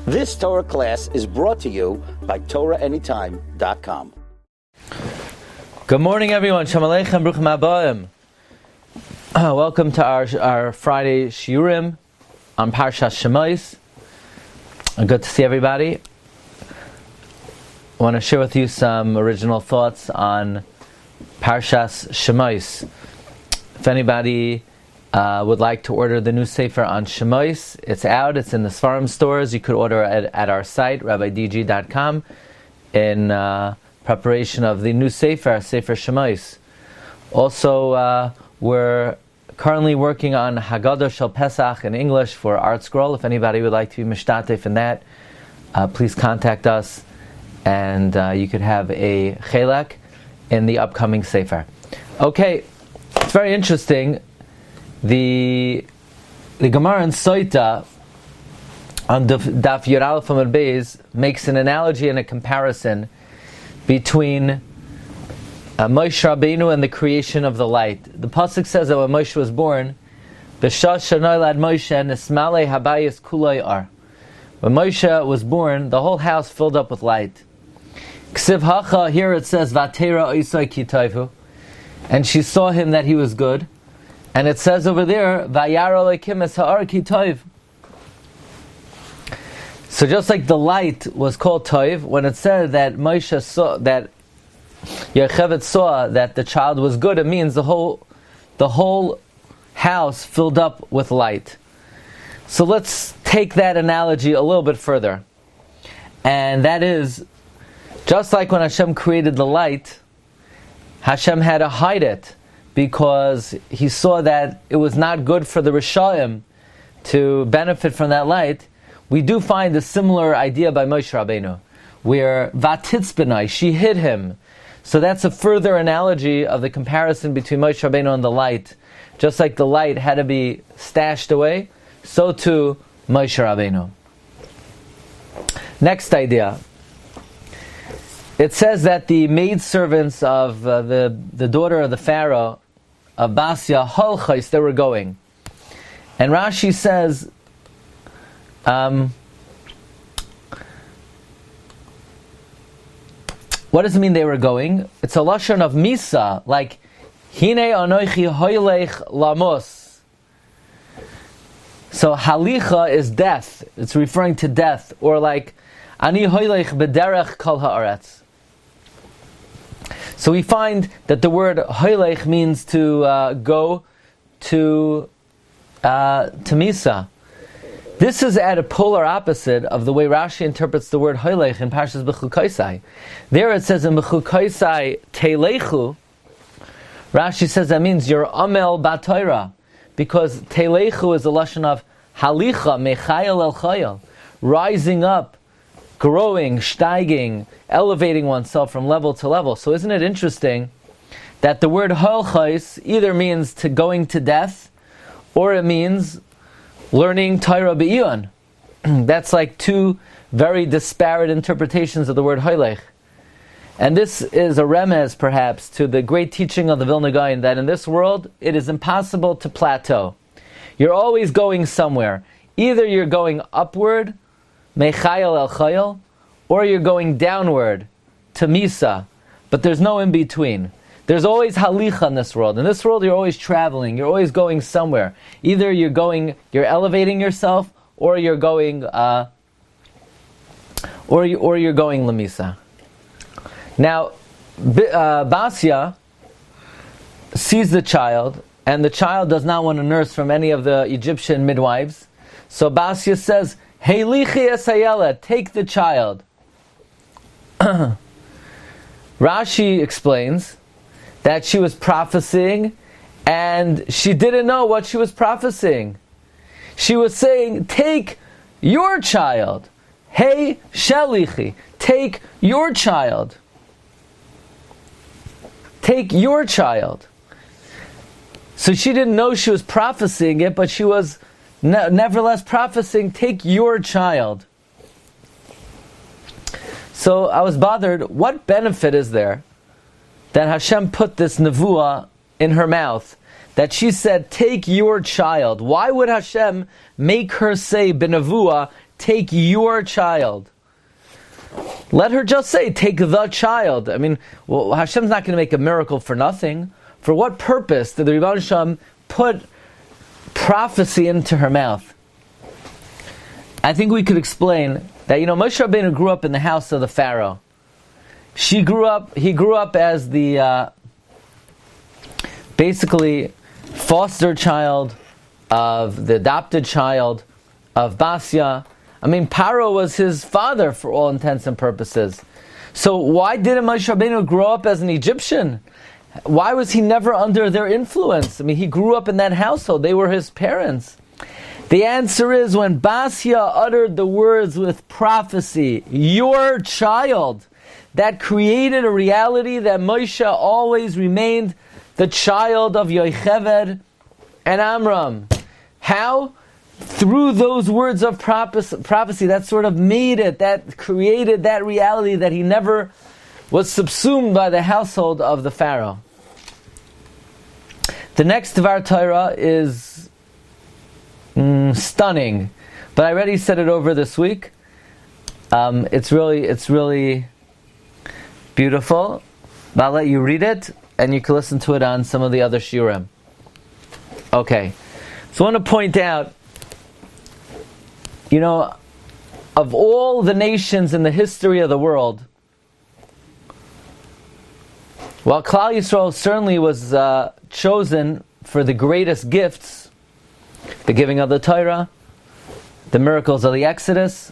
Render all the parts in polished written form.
This Torah class is brought to you by TorahAnytime.com. Good morning, everyone. Shalom Aleichem, Bruchim Habayim. Welcome to our Friday Shiurim on Parshas Shemos. Good to see everybody. I want to share with you some original thoughts on Parshas Shemos. If anybody would like to order the new Sefer on Shemos, it's out. It's in the Svarim stores. You could order it at our site, rabbidg.com, in preparation of the new Sefer Shemos. Also, we're currently working on Haggadah Shel Pesach in English for Art Scroll. If anybody would like to be mishtatef in that, please contact us, and you could have a chelek in the upcoming Sefer. Okay, it's very interesting. The Gemara in Soita on Daf Yud Aleph Amud Beis makes an analogy and a comparison between Moshe Rabbeinu and the creation of the light. The pasuk says that when Moshe was born, B'shas shenoilad Moshe nismalei habayis kuloi ar. When Moshe was born, the whole house filled up with light. Ksiv hacha, here it says Vatera oisai ki toivu, and she saw him that he was good. And it says over there Vayara lekim es ha'ar ki toiv. So just like the light was called toiv, when it said that Moshe saw that Yocheved saw that the child was good, it means the whole house filled up with light. So let's take that analogy a little bit further. And that is, just like when Hashem created the light, Hashem had to hide it because He saw that it was not good for the Rishayim to benefit from that light. We do find a similar idea by Moshe Rabbeinu, where Vatitzbenai, she hid him. So that's a further analogy of the comparison between Moshe Rabbeinu and the light. Just like the light had to be stashed away, so too Moshe Rabbeinu. Next idea. It says that the maidservants of the daughter of the Pharaoh, of Basya, Holchais, they were going. And Rashi says, what does it mean they were going? It's a lashon of misa, like hine anoichi hoylech lamos. So halicha is death. It's referring to death, or like ani hoylech bederech kol haaretz. So we find that the word hoylech means to go to misa. This is at a polar opposite of the way Rashi interprets the word hoylech in Parshas B'chukaisai. There it says in B'chukaisai teilechu. Rashi says that means you're amel b'Torah, because teilechu is a lashon of halicha mechayel el chayel, rising up, growing, steiging, elevating oneself from level to level. So isn't it interesting that the word holchais either means to going to death, or it means learning Torah be'iyun. That's like two very disparate interpretations of the word hoylech. And this is a remez, perhaps, to the great teaching of the Vilna Gaon, that in this world, it is impossible to plateau. You're always going somewhere. Either you're going upward, mechayel el chayel, or you're going downward, to misa. But there's no in between. There's always halicha in this world. In this world, you're always traveling. You're always going somewhere. Either you're elevating yourself, or you're going, or you're going lemisa. Now, Basya sees the child, and the child does not want to nurse from any of the Egyptian midwives. So Basya says, "Hey lichi es hayeled, take the child." Rashi explains that she was prophesying, and she didn't know what she was prophesying. She was saying, take your child. Hey shelichi, take your child. Take your child. So she didn't know she was prophesying it, but she was nevertheless prophesying, take your child. So I was bothered, what benefit is there that Hashem put this nevuah in her mouth, that she said, take your child? Why would Hashem make her say, b'nevuah, take your child. Let her just say, take the child. I mean, well, Hashem's not going to make a miracle for nothing. For what purpose did the Rebbeinu Shalom put prophecy into her mouth? I think we could explain that, Moshe Rabbeinu grew up in the house of the Pharaoh. He grew up as the, basically, foster child of the adopted child of Basya. I mean, Paro was his father for all intents and purposes. So why didn't Moshe Rabbeinu grow up as an Egyptian? Why was he never under their influence? I mean, he grew up in that household. They were his parents. The answer is when Basya uttered the words with prophecy, your child, that created a reality that Moshe always remained the child of Yocheved and Amram. How? Through those words of prophecy, that sort of made it, that created that reality that he never was subsumed by the household of the Pharaoh. The next Dvar Torah is stunning, but I already said it over this week. It's really beautiful. But I'll let you read it, and you can listen to it on some of the other shiurim. Okay, so I want to point out, of all the nations in the history of the world, while Klal Yisrael certainly was chosen for the greatest gifts, the giving of the Torah, the miracles of the Exodus,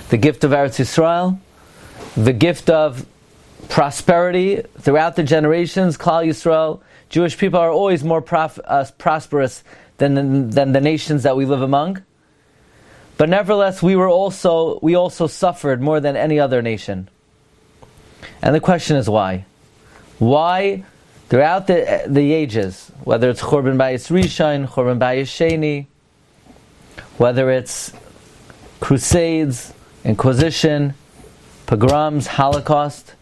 the gift of Eretz Yisrael, the gift of prosperity throughout the generations, Klal Yisrael, Jewish people are always more prosperous than the nations that we live among. But nevertheless, we also suffered more than any other nation. And the question is why? Why, throughout the ages, whether it's Churban Bayis Rishon, Churban Bayis Sheni, whether it's crusades, Inquisition, pogroms, Holocaust,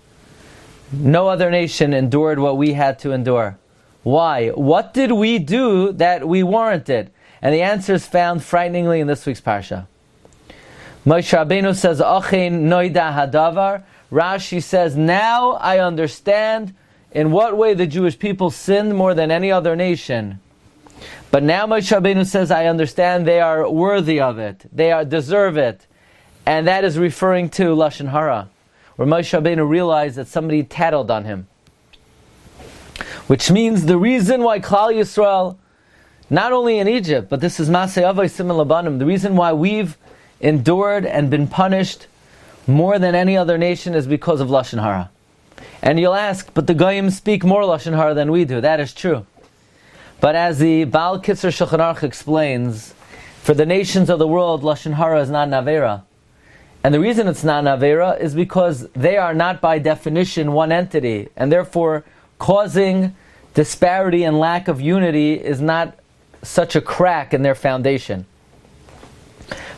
no other nation endured what we had to endure. Why? What did we do that we warranted? And the answer is found frighteningly in this week's Parsha. Moshe Rabbeinu says, Ochein noida hadavar. Rashi says, now I understand in what way the Jewish people sinned more than any other nation. But now Moshe Rabbeinu says, I understand they are worthy of it. They deserve it. And that is referring to Lashon Hara, where Moshe Rabbeinu realized that somebody tattled on him. Which means the reason why Klal Yisrael, not only in Egypt, but this is Masei Avos Siman Labanim, the reason why we've endured and been punished more than any other nation is because of Lashon Hara. And you'll ask, but the Goyim speak more Lashon Hara than we do. That is true. But as the Baal Kitzur Shulchan Aruch explains, for the nations of the world, Lashon Hara is not an Avera. And the reason it's not an Avera is because they are not by definition one entity, and therefore causing disparity and lack of unity is not such a crack in their foundation.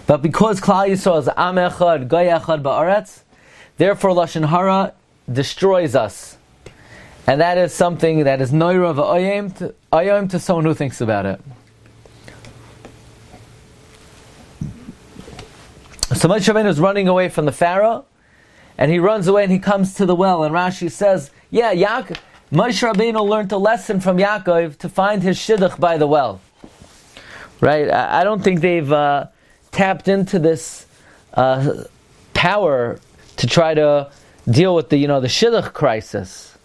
But because Klal Yisrael is Am Echad, Goy Echad Ba'aretz, therefore Lashon Hara destroys us. And that is something that is Noira V'Oyem to someone who thinks about it. So Moshe Rabbeinu is running away from the Pharaoh, and he runs away and he comes to the well, and Rashi says, Moshe Rabbeinu learned a lesson from Yaakov to find his shidduch by the well. Right? I don't think they've tapped into this power to try to deal with the shidduch crisis.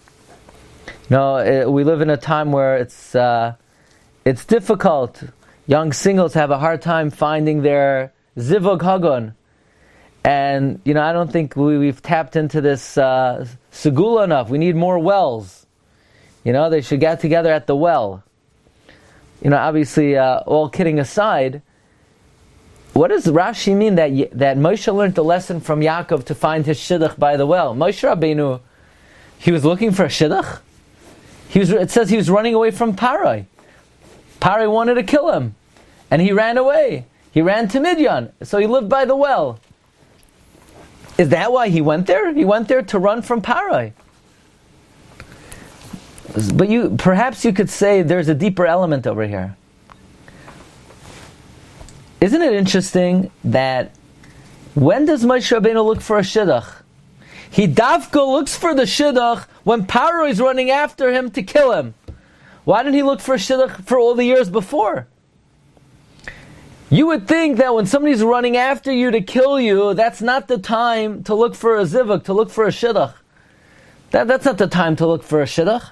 We live in a time where it's difficult. Young singles have a hard time finding their zivug hagon. And, I don't think we've tapped into this segula enough. We need more wells. They should get together at the well. Obviously, all kidding aside, what does Rashi mean that Moshe learned the lesson from Yaakov to find his shidduch by the well? Moshe Rabbeinu, he was looking for a shidduch? It says he was running away from Parai. Parai wanted to kill him, and he ran away. He ran to Midian, so he lived by the well. Is that why he went there? He went there to run from Parai. But perhaps you could say there's a deeper element over here. isn't it interesting that when does Moshe Rabbeinu look for a shidduch? He davka looks for the shidduch when Paro is running after him to kill him. Why didn't he look for a shidduch for all the years before? You would think that when somebody's running after you to kill you, that's not the time to look for a zivuk, to look for a shidduch. That's not the time to look for a shidduch.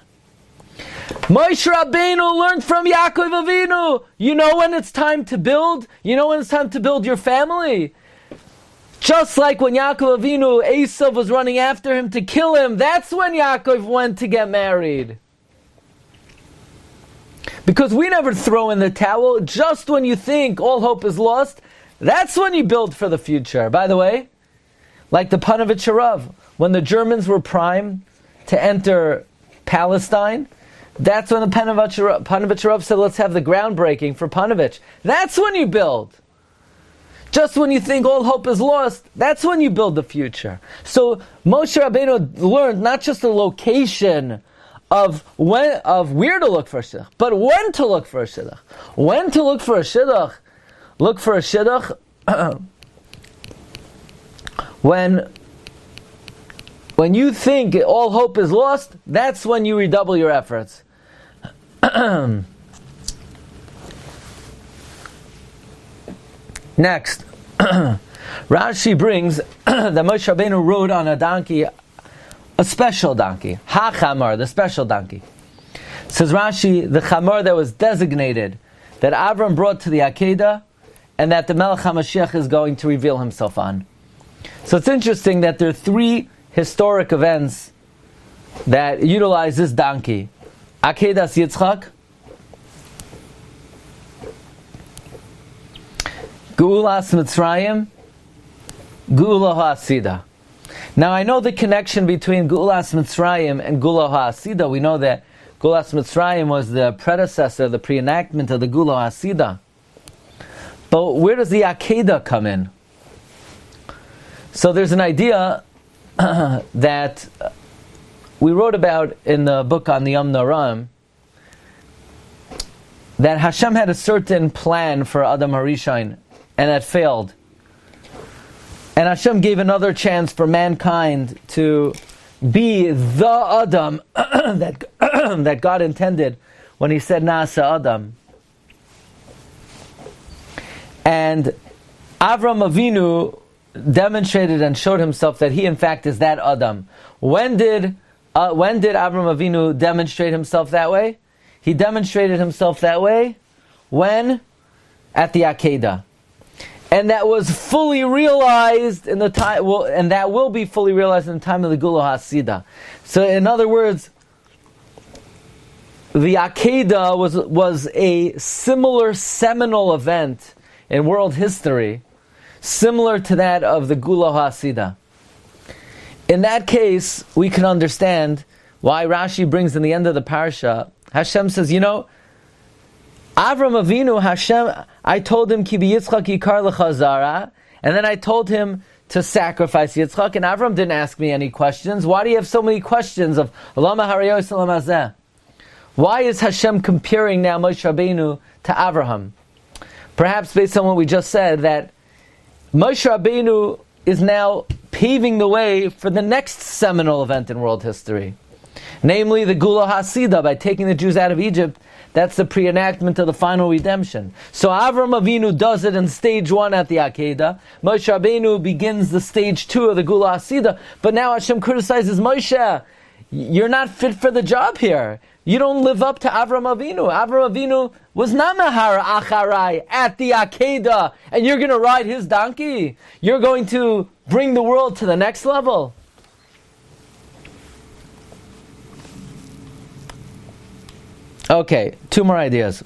Moshe Rabbeinu learned from Yaakov Avinu. You know when it's time to build? You know when it's time to build your family? Just like when Yaakov Avinu, Esav was running after him to kill him, that's when Yaakov went to get married. Because we never throw in the towel. Just when you think all hope is lost, that's when you build for the future. By the way, like the Pninei Harav, when the Germans were primed to enter Palestine, that's when the Pninei Harav said, let's have the groundbreaking for Pninei. That's when you build. Just when you think all hope is lost, that's when you build the future. So Moshe Rabbeinu learned not just the location of where to look for a shidduch, but when to look for a shidduch. When to look for a shidduch? Look for a shidduch when you think all hope is lost, that's when you redouble your efforts. Next, Rashi brings that Moshe Rabbeinu rode on a donkey, a special donkey, ha-chamar, the special donkey. Says Rashi, the chamar that was designated, that Avram brought to the Akedah, and that the Melech HaMashiach is going to reveal himself on. So it's interesting that there are three historic events that utilize this donkey. Akedas Yitzchak, Geulas Mitzrayim, Geula HaSida. Now I know the connection between Geulas Mitzrayim and Geula HaSida. We know that Geulas Mitzrayim was the predecessor, the pre-enactment of the Geula HaSida. But where does the Akedah come in? So there's an idea that we wrote about in the book on the Yom Noram, that Hashem had a certain plan for Adam Harishon, and that failed. And Hashem gave another chance for mankind to be the Adam that God intended when He said Nasa Adam. And Avram Avinu demonstrated and showed himself that he in fact is that Adam. When did Avram Avinu demonstrate himself that way? He demonstrated himself that way when? At the Akedah. And that was fully realized in the time, and that will be fully realized in the time of the Geula HaSida. So in other words, the Akedah was a similar seminal event in world history, similar to that of the Geula HaSida. In that case, we can understand why Rashi brings in the end of the Parsha, Hashem says, Avram Avinu, Hashem, I told him, Ki b'Yitzchak yikar lecha zara, and then I told him to sacrifice Yitzchak, and Avram didn't ask me any questions. Why do you have so many questions of Lama Harayos Lama Zeh? Why is Hashem comparing now Moshe Rabbeinu to Avraham? Perhaps based on what we just said, that Moshe Rabbeinu is now paving the way for the next seminal event in world history. Namely, the Geula HaSida, by taking the Jews out of Egypt. That's the pre-enactment of the final redemption. So Avram Avinu does it in stage 1 at the Akedah. Moshe Rabbeinu begins the stage 2 of the Geula HaSida. But now Hashem criticizes Moshe. You're not fit for the job here. You don't live up to Avram Avinu. Avram Avinu was Namahar Acharai at the Akedah. And you're going to ride his donkey? You're going to bring the world to the next level? Okay, 2 more ideas.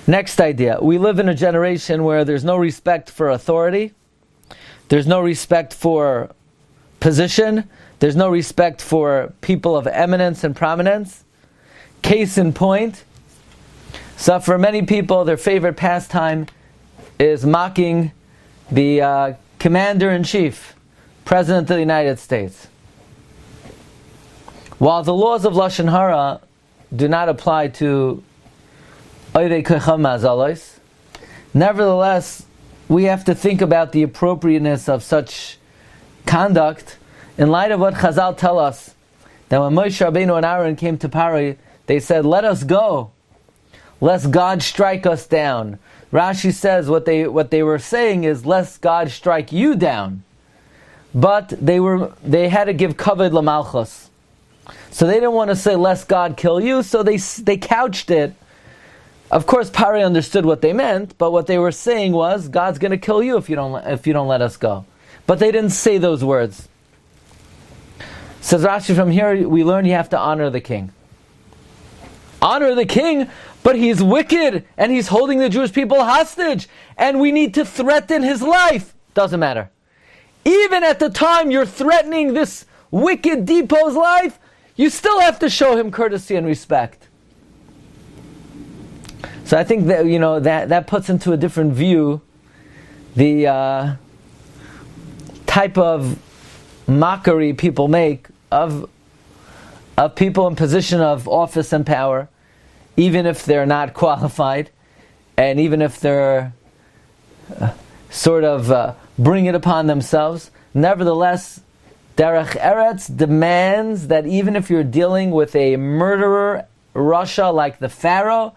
Next idea. We live in a generation where there's no respect for authority. There's no respect for position. There's no respect for people of eminence and prominence. Case in point. So for many people, their favorite pastime is mocking the Commander-in-Chief, President of the United States. While the laws of Lashon Hara do not apply to Oirei Kecham Mazalos, Nevertheless, we have to think about the appropriateness of such conduct in light of what Chazal tell us, that when Moshe Rabbeinu and Aaron came to Pari, they said, "Let us go, lest God strike us down." Rashi says what they were saying is, "Lest God strike you down." But they had to give kavod lamalchus, so they didn't want to say, "Lest God kill you." So they couched it. Of course, Pari understood what they meant, but what they were saying was, "God's going to kill you if you don't let us go." But they didn't say those words. Says Rashi, from here we learn you have to honor the king. Honor the king, but he's wicked and he's holding the Jewish people hostage, and we need to threaten his life. Doesn't matter. Even at the time you're threatening this wicked depo's life, you still have to show him courtesy and respect. So I think that that puts into a different view the type of mockery people make of people in position of office and power, even if they're not qualified, and even if they're bring it upon themselves. Nevertheless, Derech Eretz demands that even if you're dealing with a murderer, Rasha like the Pharaoh,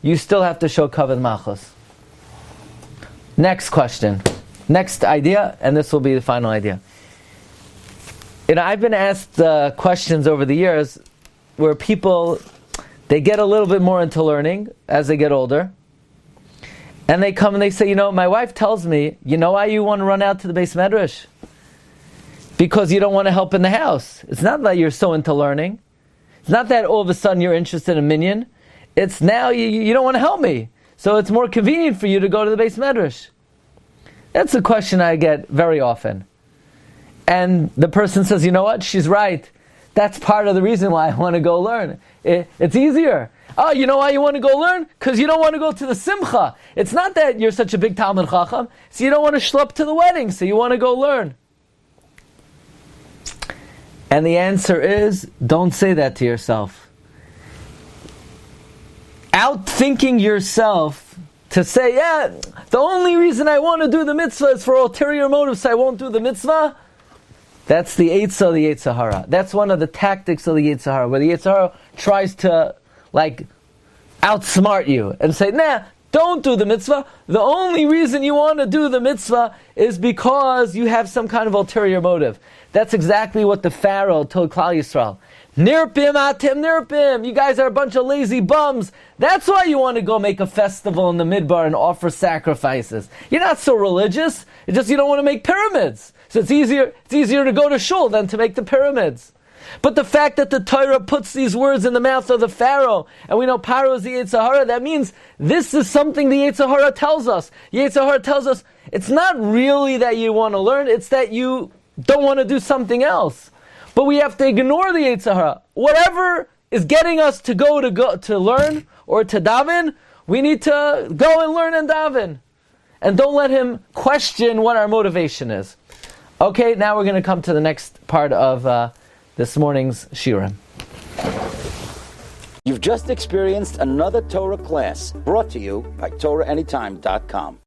you still have to show kavod malchus. Next question. Next idea, and this will be the final idea. I've been asked questions over the years where people, they get a little bit more into learning as they get older, and they come and they say, my wife tells me, why you want to run out to the Beis Medrash? Because you don't want to help in the house. It's not that you're so into learning. It's not that all of a sudden you're interested in a minyan. It's now you don't want to help me. So it's more convenient for you to go to the Beis Medrash. That's a question I get very often. And the person says, you know what? She's right. That's part of the reason why I want to go learn. It's easier. Oh, you know why you want to go learn? Because you don't want to go to the simcha. It's not that you're such a big Talmud Chacham, so you don't want to schlep to the wedding, so you want to go learn. And the answer is, don't say that to yourself. Outthinking yourself to say, the only reason I want to do the mitzvah is for ulterior motives, so I won't do the mitzvah. That's the Eitzah of the Yetzer Hara. That's one of the tactics of the Yetzer Hara, where the Yetzer Hara tries to outsmart you and say, don't do the mitzvah. The only reason you want to do the mitzvah is because you have some kind of ulterior motive. That's exactly what the Pharaoh told Klal Yisrael. Nirpim atem nirpim. You guys are a bunch of lazy bums. That's why you want to go make a festival in the Midbar and offer sacrifices. You're not so religious. It's just you don't want to make pyramids. So it's easier to go to shul than to make the pyramids. But the fact that the Torah puts these words in the mouth of the Pharaoh, and we know Paro is the Yetzer Hara, that means this is something the Yetzer Hara tells us. Yetzer Hara tells us it's not really that you want to learn, it's that you don't want to do something else. But we have to ignore the Yetzer Hara. Whatever is getting us to go to learn or to daven, we need to go and learn and daven. And don't let him question what our motivation is. Okay, now we're going to come to the next part of this morning's Shiurim. You've just experienced another Torah class brought to you by TorahAnytime.com.